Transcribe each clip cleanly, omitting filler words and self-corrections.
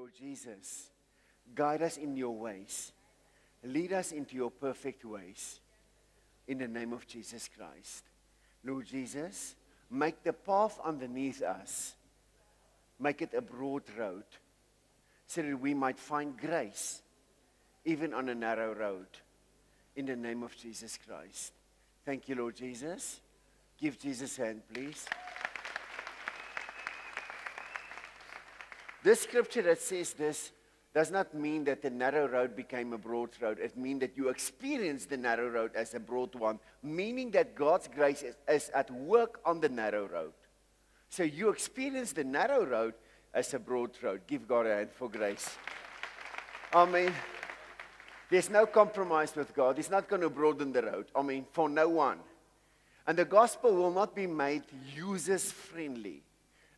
Lord Jesus, guide us in your ways. Lead us into your perfect ways. In the name of Jesus Christ. Lord Jesus, make the path underneath us, make it a broad road, so that we might find grace, even on a narrow road. In the name of Jesus Christ. Thank you, Lord Jesus. Give Jesus a hand, please. This scripture that says this does not mean that the narrow road became a broad road. It means that you experience the narrow road as a broad one, meaning that God's grace is at work on the narrow road. So you experience the narrow road as a broad road. Give God a hand for grace. Amen. There's no compromise with God. He's not going to broaden the road. I mean, for no one. And the gospel will not be made users-friendly.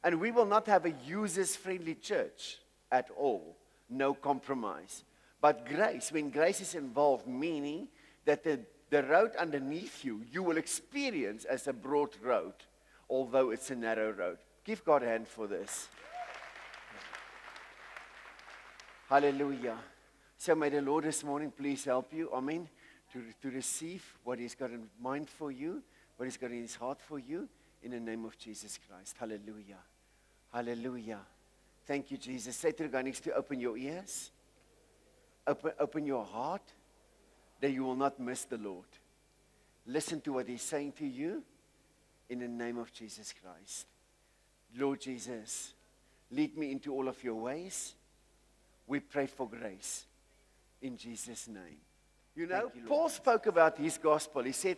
And we will not have a users-friendly church at all. No compromise. But grace, when grace is involved, meaning that the road underneath you, you will experience as a broad road, although it's a narrow road. Give God a hand for this. Hallelujah. So may the Lord this morning please help you, amen, to receive what He's got in mind for you, what He's got in His heart for you, in the name of Jesus Christ. Hallelujah. Hallelujah. Thank you, Jesus. Say to the guy next to you, open your ears, open your heart, that you will not miss the Lord. Listen to what He's saying to you, in the name of Jesus Christ. Lord Jesus, lead me into all of your ways. We pray for grace. In Jesus' name. You know, Paul spoke about his gospel. He said,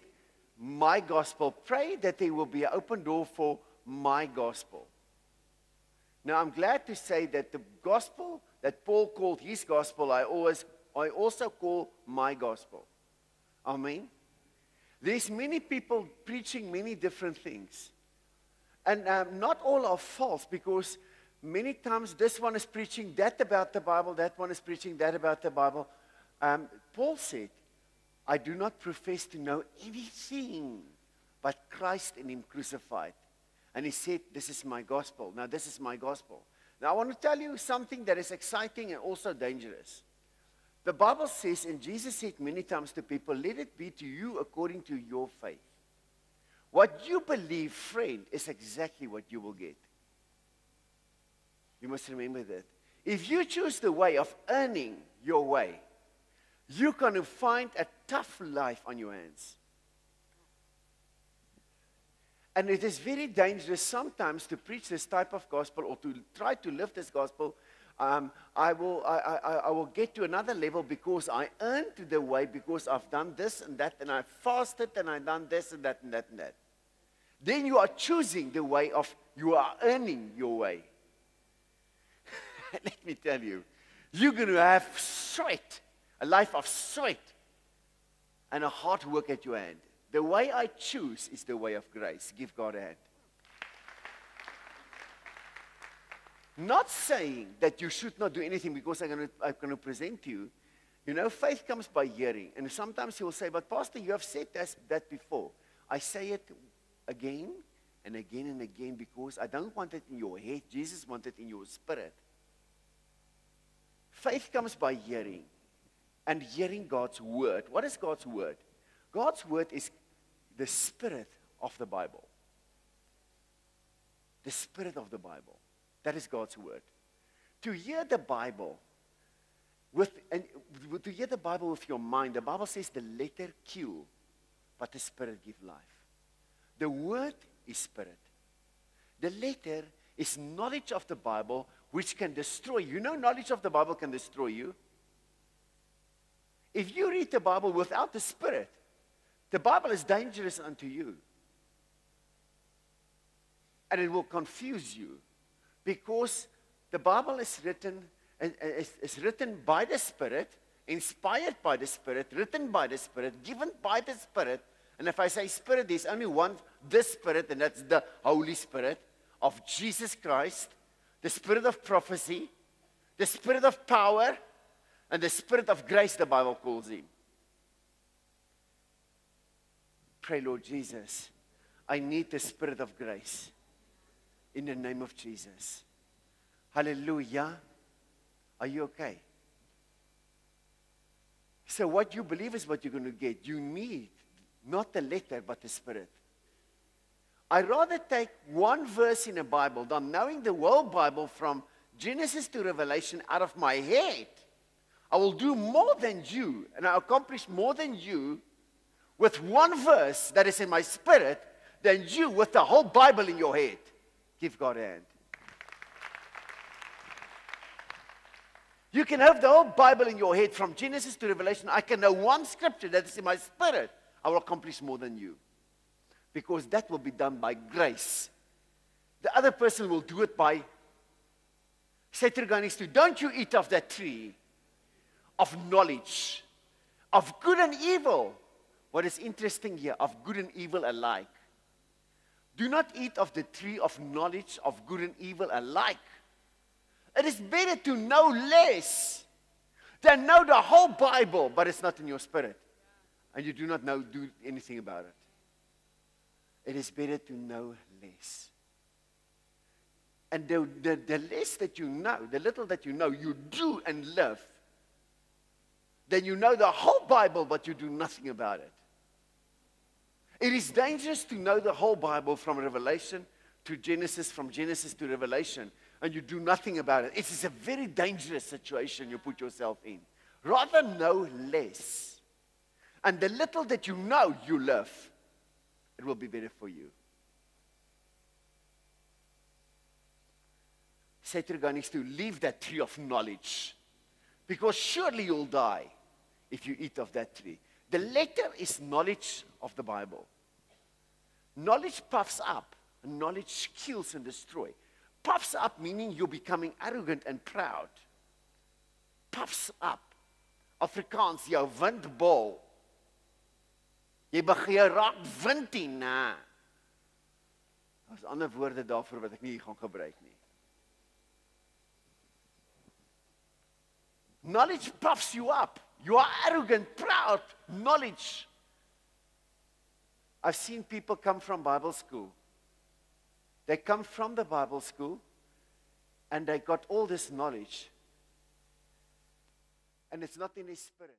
my gospel. Pray that there will be an open door for my gospel. Now, I'm glad to say that the gospel that Paul called his gospel, I also call my gospel. Amen. There's many people preaching many different things. And not all are false, because many times this one is preaching that about the Bible, that one is preaching that about the Bible. Paul said, I do not profess to know anything but Christ and Him crucified. And he said, this is my gospel. Now, this is my gospel. Now, I want to tell you something that is exciting and also dangerous. The Bible says, and Jesus said many times to people, let it be to you according to your faith. What you believe, friend, is exactly what you will get. You must remember that. If you choose the way of earning your way, you're going to find a tough life on your hands. And it is very dangerous sometimes to preach this type of gospel or to try to live this gospel. I will get to another level because I earned the way, because I've done this and that, and I fasted and I've done this and that and that and that. Then you are choosing the way of, you are earning your way. Let me tell you, you're going to have sweat, a life of sweat, and a hard work at your hand. The way I choose is the way of grace. Give God a hand. Not saying that you should not do anything because I'm going to present to you. You know, faith comes by hearing. And sometimes you will say, but Pastor, you have said that before. I say it again and again and again because I don't want it in your head. Jesus wants it in your spirit. Faith comes by hearing, and hearing God's word. What is God's word? God's word is the spirit of the Bible. The spirit of the Bible. That is God's word. To hear the Bible with your mind, the Bible says the letter kill, but the spirit give life. The word is spirit. The letter is knowledge of the Bible, which can destroy you. You know, knowledge of the Bible can destroy you. If you read the Bible without the Spirit, the Bible is dangerous unto you. And it will confuse you. Because the Bible is written by the Spirit, inspired by the Spirit, written by the Spirit, given by the Spirit. And if I say Spirit, there's only one, the Spirit, and that's the Holy Spirit of Jesus Christ, the Spirit of prophecy, the Spirit of power, and the Spirit of grace, the Bible calls Him. Pray, Lord Jesus, I need the Spirit of grace in the name of Jesus. Hallelujah. Are you okay? So what you believe is what you're going to get. You need not the letter, but the Spirit. I'd rather take one verse in the Bible than knowing the whole Bible from Genesis to Revelation out of my head. I will do more than you, and I accomplish more than you with one verse that is in my spirit than you with the whole Bible in your head. Give God a hand. You can have the whole Bible in your head from Genesis to Revelation. I can know one scripture that is in my spirit. I will accomplish more than you. Because that will be done by grace. The other person will do it by, say to the guy next to you, don't you eat of that tree of knowledge, of good and evil. What is interesting here, of good and evil alike. Do not eat of the tree of knowledge of good and evil alike. It is better to know less than know the whole Bible, but it's not in your spirit. And you do not do anything about it. It is better to know less. And the less that you know, the little that you know, you do and live. Then you know the whole Bible, but you do nothing about it. It is dangerous to know the whole Bible from Revelation to Genesis, from Genesis to Revelation, and you do nothing about it. It is a very dangerous situation you put yourself in. Rather know less. And the little that you know, you live. It will be better for you. Say to the guy next to you, leave that tree of knowledge. Because surely you'll die if you eat of that tree. The letter is knowledge of the Bible. Knowledge puffs up, and knowledge kills and destroys. Puffs up meaning you're becoming arrogant and proud. Puffs up. Afrikaans, jou windbol. Jy raak windie na. Daar's ander woorde daarvoor wat ek nie gaan gebruik nie. Knowledge puffs you up. You are arrogant, proud, knowledge. I've seen people come from Bible school. They come from the Bible school and they got all this knowledge. And it's not in their spirit.